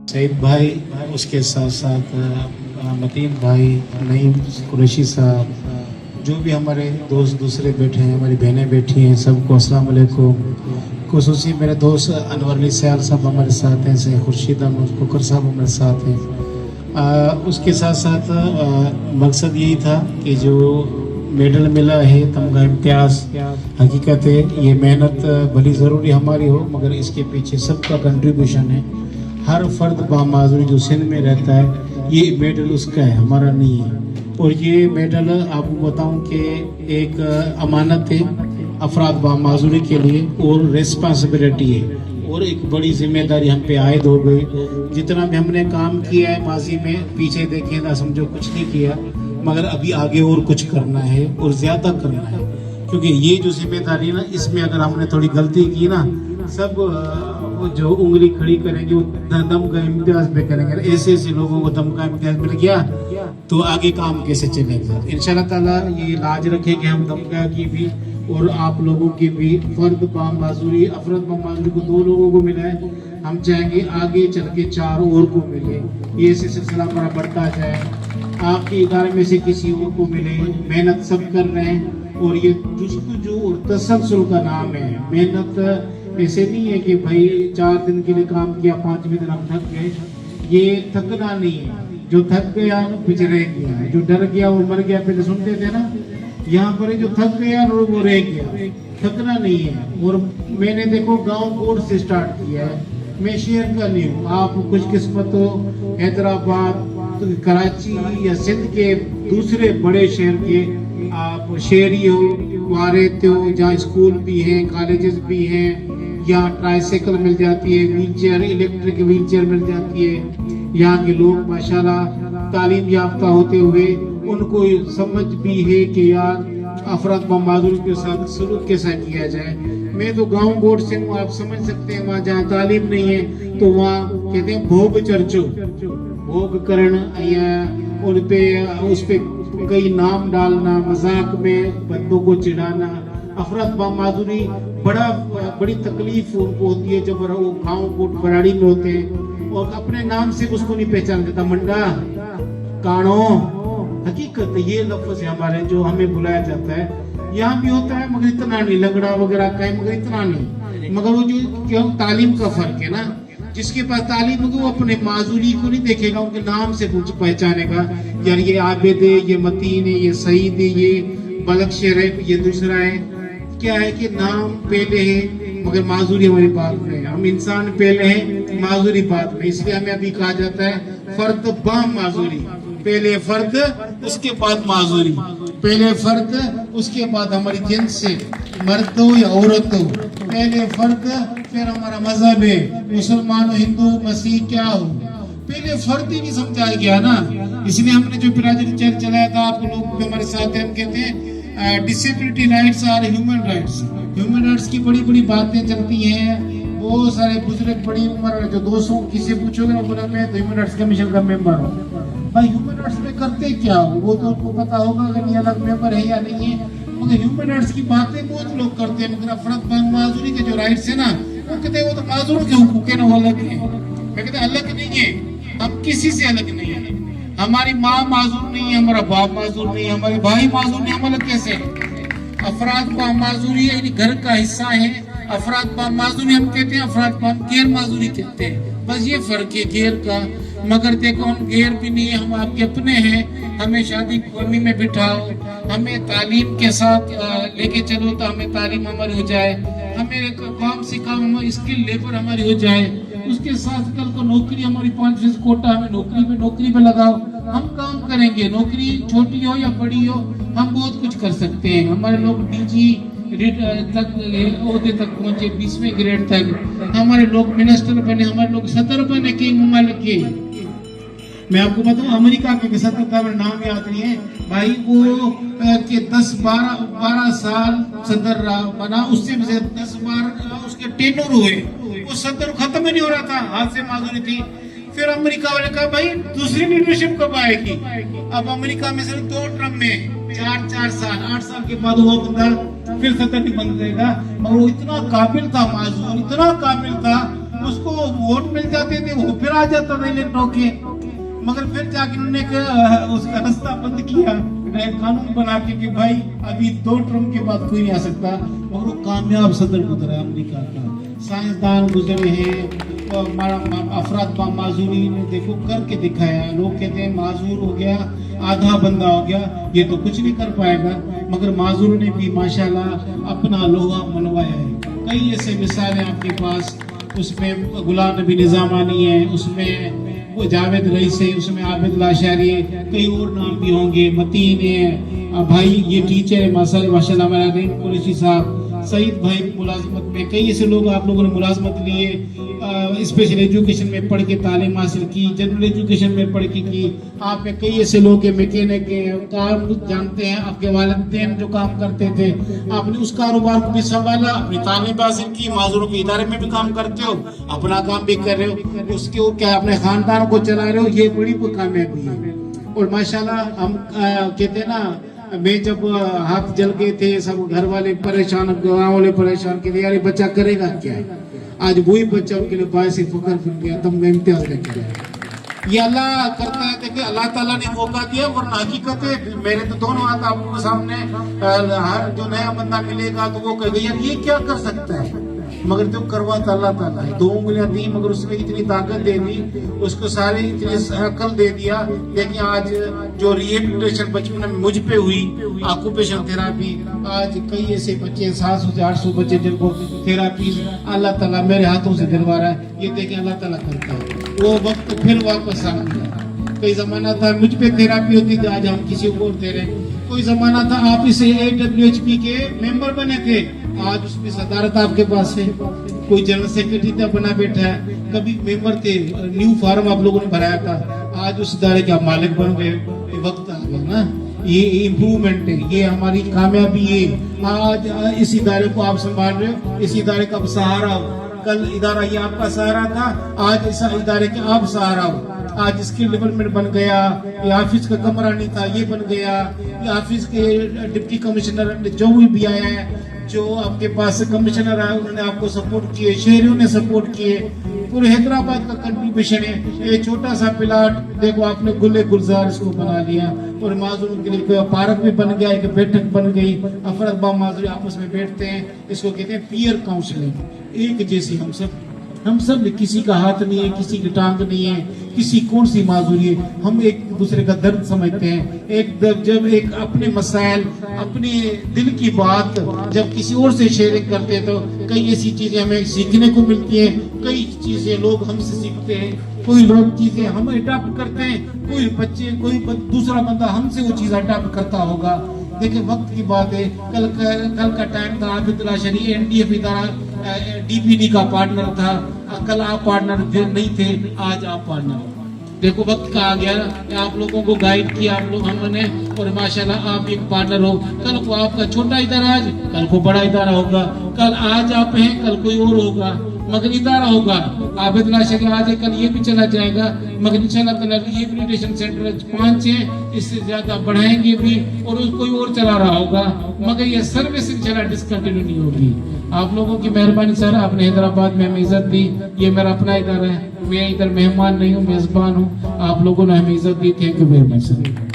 सईद भाई, उसके साथ साथ मतीन भाई, नईम कुरैशी साहब, जो भी हमारे दोस्त दूसरे बैठे हैं, हमारी बहनें बैठी हैं, सबको अस्सलाम वालेकुम। खुसूसी मेरे दोस्त अनवर अली सयाल साहब हमारे साथ हैं, से खुर्शीद अहमद कुकर साहब हमारे साथ हैं। उसके साथ साथ मकसद यही था कि जो मेडल मिला है, तमगा इम्तियाज़, हकीकत है ये मेहनत भली ज़रूरी हमारी हो, मगर इसके पीछे सबका कंट्रीब्यूशन है। हर फर्द बामाज़ूरी जो सिंध में रहता है, ये मेडल उसका है, हमारा नहीं है। और ये मेडल आपको बताऊं कि एक अमानत है अफराद बामाज़ूरी के लिए, और रिस्पॉन्सिबिलिटी है, और एक बड़ी जिम्मेदारी हम पे आयद हो गई। जितना भी हमने काम किया है माजी में, पीछे देखें ना समझो कुछ नहीं किया, मगर अभी आगे और कुछ करना है और ज़्यादा करना है, क्योंकि ये जो जिम्मेदारी है ना, इसमें अगर हमने थोड़ी गलती की ना, सब जो उंगली खड़ी करेंगे वो दम का इम्तियाज पे करेंगे। ऐसे ऐसे लोगों को दम का इम्तियाज मिल गया तो आगे काम कैसे चलेगा। इंशाल्लाह ताला ये लाज रखेंगे हम दम का की भी, और आप लोगों की भी। फर्द बामाज़ूरी, अफरद बामाज़ूरी को 2 लोगों को मिला है, हम चाहेंगे आगे चल के 4 और को मिले, ये सिलसिला हमारा बढ़ता जाए। आपके इदारे में से किसी और को मिले, मेहनत सब कर रहे हैं, और ये जुस्तजू और तसलसल का नाम है। मेहनत ऐसे नहीं है कि भाई 4 दिन के लिए काम किया, 5वें दिन हम थक गए, ये थकना नहीं है। जो थक गया पीछे रह गया है, जो डर गया वो मर गया, पहले सुनते थे ना। यहाँ पर जो थक गया वो रह गया, थकना नहीं है। और मैंने देखो गांव कोर्ट से स्टार्ट किया है, मैं शहर का नहीं हूँ। आप खुशकिस्मत हो, हैदराबाद, कराची या सिंध के दूसरे बड़े शहर के आप शहरी हो, वहाँ रहते हो, जहाँ स्कूल भी हैं, कॉलेजेस भी हैं, यहाँ ट्राईसाइकिल मिल जाती है, wheelchair, electric wheelchair मिल जाती है। यहाँ के लोग माशाल्लाह तालीम याफ्ता होते हुए उनको समझ भी है कि यार अफराद बामाज़ूरी के साथ सलूक कैसा किया जाए। मैं तो गांव बोर्ड से हूँ, आप समझ सकते हैं। वहाँ जहाँ तालीम नहीं है तो वहाँ कहते हैं भोग चर्चो, भोग करण, या उन पे उस पे कई नाम डालना, मजाक में बंदों को चिढ़ाना। अफराद बामाज़ूरी बड़ी तकलीफ उनको होती है जब वो गाँव कोट बराड़ी में होते हैं और अपने नाम से उसको नहीं पहचान देता। मंडा, कानो, हकीकत ये लफ्ज है हमारे जो हमें बुलाया जाता है। यहाँ भी होता है मगर इतना नहीं, लंगड़ा वगैरह का है मगर इतना नहीं। मगर वो जो क्यों तालीम का फर्क है ना, जिसके पास तालीम होगी वो अपने माजूरी को नहीं देखेगा, उनके नाम से कुछ पहचानेगा। यार ये आबिद है, ये मतीन है, ये सईद है, ये बलक्षर है, ये दूसरा है। क्या है कि नाम पहले है मगर माजूरी हमारी बात में है। हम इंसान पहले हैं, माजूरी बात में। इसलिए हमें अभी कहा जाता है फर्द बाम माजूरी, पहले फर्द उसके बाद माजूरी, पहले फर्द उसके बाद हमारी जिन्स से, मर्द हो या औरत हो, पहले फर्द फिर हमारा मजहब है, मुसलमान, हिंदू, मसीह क्या हो, पहले फर्द ही नहीं समझाया गया ना। इसलिए हमने जो बिरादरी चर्च चलाया था, आप लोग हमारे साथ हैं, हम कहते हैं disability rights are human rights. Human rights की बड़ी बड़ी बातें चलती हैं। बहुत सारे बुजुर्ग बड़ी उम्र जो 200 किसी पूछोगे ना, बोला मैं तो ह्यूमन राइट्स कमीशन का मेंबर हूँ। भाई ह्यूमन राइट्स में करते क्या हो वो तो उनको पता होगा अगर ये अलग मेंबर है या नहीं है। मगर ह्यूमन राइट्स की बातें बहुत लोग करते हैं, मगर अफराद बामाज़ूरी के जो राइट्स है ना, वो कहते हैं वो तो माजूर के हुकूक है ना, वो अलग है। मैं कहते अलग नहीं है, हम किसी से अलग नहीं है। हमारी माँ माजूर नहीं है, हमारा बाप माजूर नहीं है, हमारे भाई माजूर नहीं, हम अलग कैसे? अफराद बामाज़ूरी यानी घर का हिस्सा है। अफराद बामाज़ूरी हम कहते हैं, अफराद बाम गैर माजूरी कहते हैं। बस ये फर्क है गैर का। मगर देखो हम गैर भी नहीं है, हम आपके अपने हैं। हमें शादी कमी में बिठाओ, हमें तालीम के साथ लेके चलो तो हमें तालीम हमारी हो जाए, हमें काम सिखाओ, हमारी स्किल लेबर हमारी हो जाए। उसके साथ कल को नौकरी हमारी 5% कोटा, हमें नौकरी पे लगाओ, हम काम करेंगे। नौकरी छोटी हो या बड़ी हो, हम बहुत कुछ कर सकते हैं। हमारे लोग डीजी तक ओहदे तक पहुंचे, 20वें ग्रेड तक। हमारे लोग मिनिस्टर बने, हमारे लोग सदर बने कई ममालिक के। मैं आपको बताऊं अमेरिका के सदर का नाम याद नहीं है भाई, वो के 10-12 साल सदर बना, उससे भी 10-12 उसके टेनर हुए, वो सदर खत्म ही नहीं हो रहा था, हाथ से माजूरी थी। फिर अमेरिका वाले कहा भाई दूसरी लीडरशिप कब आएगी। अब अमेरिका में सिर्फ 2 टर्म में 4-4 साल, 8 साल के बाद वो बंदा پھر صدر نہیں بن جائے گا. مگر وہ اتنا قابل تھا معذور, اتنا قابل تھا, اس کو ووٹ مل جاتے تھے, وہ پھر آ جاتا تھا الیکٹوں کے. مگر پھر جا کے انہوں نے اس کا رستہ بند کیا, قانون بنا کے کہ بھائی ابھی 2 ٹرم کے بعد کوئی نہیں آ سکتا. مگر وہ کامیاب صدر گزرا امریکہ کا. سائنسدان گزرے ہیں, افراد با معذوری نے دیکھو کر کے دکھایا. لوگ کہتے ہیں معذور ہو گیا, آدھا بندہ ہو گیا, یہ تو کچھ نہیں کر پائے گا. مگر معذور نے بھی ماشاءاللہ اپنا لوہا منوایا ہے. کئی ایسے مثالیں آپ کے پاس, اس میں غلام نبی نظامانی ہے, اس میں وہ جاوید رئیس ہے, اس میں عابد لاشاری ہے, کئی اور نام بھی ہوں گے, متین ہے بھائی, یہ ٹیچر ہے ماشاءاللہ ہمارا نعیم قریشی صاحب, سعید بھائی ملازمت میں, کئی ایسے لوگ آپ لوگوں نے ملازمت لیے, اسپیشل ایجوکیشن میں پڑھ کے تعلیم حاصل کی, جنرل ایجوکیشن میں پڑھ کے کی. آپ میں کئی ایسے لوگ ہیں میکینک کے کام جانتے ہیں, آپ کے والدین جو کام کرتے تھے, آپ نے اس کاروبار کو بھی سنبھالا, اپنی تعلیم حاصل کی, معذوروں کے ادارے میں بھی کام کرتے ہو, اپنا کام بھی کر رہے ہو, اس کے کیا اپنے خاندان کو چلا رہے ہو, یہ بڑی کامیابی ہے. اور ماشاءاللہ ہم کہتے ہیں نا, میں جب ہاتھ جل گئے تھے, سب گھر والے پریشان, گاؤں والے پریشان کہ یار بچہ کرے گا کیا. آج وہی بچہ ان کے لیے باعث فخر بن گیا, تم میں امتیاز لے کے آیا. یہ اللہ کرتا ہے. دیکھیں اللہ تعالیٰ نے موقع دیا, ورنہ حقیقت ہے میرے تو دونوں ہاتھ آپ کو سامنے, ہر جو نیا بندہ ملے گا تو وہ کہے گا یار یہ کیا کر سکتا ہے, مگر جو کرواتا اللہ تعالیٰ ہے. 2 انگلیاں دی مگر اس نے اتنی طاقت دے دی, اس کو ساری اتنی عقل دے دیا. لیکن آج جو ریہیبلیٹیشن بچپن میں مجھ پہ ہوئی, آکوپیشن تھراپی, آج کئی ایسے بچے 700 سے 800 بچے جن کو تھراپی اللہ تعالیٰ میرے ہاتھوں سے دلوا رہا ہے. یہ دیکھیں اللہ تعالیٰ کرتا ہے. وہ وقت پھر واپس آ گیا. کوئی زمانہ تھا مجھ پہ تھراپی ہوتی تھی, آج ہم کسی کو دے رہے ہیں. کوئی زمانہ تھا آپ اسے AWHP کے ممبر بنے تھے, آج اس میں صدارت آپ کے پاس ہے. کوئی جنرل سیکرٹری تھا بنا بیٹھا ہے, کبھی ممبر تھے, نیو فارم آپ لوگوں نے بھرایا تھا, آج اس ادارے کے آپ مالک بن گئے. وقت آ گیا نا, یہ امپروومنٹ ہے, یہ ہماری کامیابی ہے. آج اس ادارے کو آپ سنبھال رہے ہو, اس ادارے کا آپ سہارا ہو. کل ادارہ یہ آپ کا سہارا تھا, آج اس ادارے کے آپ سہارا ہو. آج اسکل ڈیولپمنٹ بن گیا, یہ آفس کا کمرہ نہیں تھا یہ بن گیا, یہ آفس کے ڈپٹی کمشنر جو بھی آیا ہے, جو آپ کے پاس کمشنر آئے انہوں نے آپ کو سپورٹ کیے, شہریوں نے سپورٹ کیے. پورے حیدرآباد کا کنٹریبیوشن ہے. یہ چھوٹا سا پلاٹ دیکھو آپ نے گلے گلزار اس کو بنا لیا, اور معذوروں کے لیے پارک بھی بن گیا, ایک بیٹھک بن گئی, افراد با معذور آپس میں بیٹھتے ہیں. اس کو کہتے ہیں پیئر کاؤنسلنگ. ایک جیسی ہم سب کسی کا ہاتھ نہیں ہے, کسی کی ٹانگ نہیں ہے, کسی کون سی معذوری ہے, ہم ایک دوسرے کا درد سمجھتے ہیں. جب ایک اپنے مسائل, اپنے دل کی بات جب کسی اور سے شیئرنگ کرتے ہیں تو کئی ایسی چیزیں ہمیں سیکھنے کو ملتی ہیں, کئی چیزیں لوگ ہم سے سیکھتے ہیں, کوئی لوگ چیزیں ہم اڈاپٹ کرتے ہیں, کوئی دوسرا بندہ ہم سے وہ چیز اڈاپٹ کرتا ہوگا. دیکھیں وقت کی بات ہے, کل کا ٹائم تھا عابد لاشاری NDF ادارہ DPD کا پارٹنر تھا, کل آپ پارٹنر نہیں تھے, آج آپ پارٹنر ہو. دیکھو وقت کا آ گیا, آپ لوگوں کو گائیڈ کیا ہم نے, اور ماشاءاللہ آپ ایک پارٹنر ہو. کل کو آپ کا چھوٹا ادارہ, آج کل کو بڑا ادارہ ہوگا, کل آج آپ ہیں کل کوئی اور ہوگا, مگر ادارہ ہوگا. عابد لاشاری آج ہے کل یہ بھی چلا جائے گا, مگر انشاءاللہ تعالیٰ ریہیبلیٹیشن سینٹر 5 ہیں, اس سے زیادہ بڑھائیں گے بھی, اور کوئی اور چلا رہا ہوگا, مگر یہ سروس انشاءاللہ ڈسکنٹینیو نہیں ہوگی. آپ لوگوں کی مہربانی سر, آپ نے حیدرآباد میں ہمیں عزت دی. یہ میرا اپنا ادارہ ہے, میں ادھر مہمان نہیں ہوں, میزبان ہوں. آپ لوگوں نے ہمیں عزت دی. Thank you very much sir.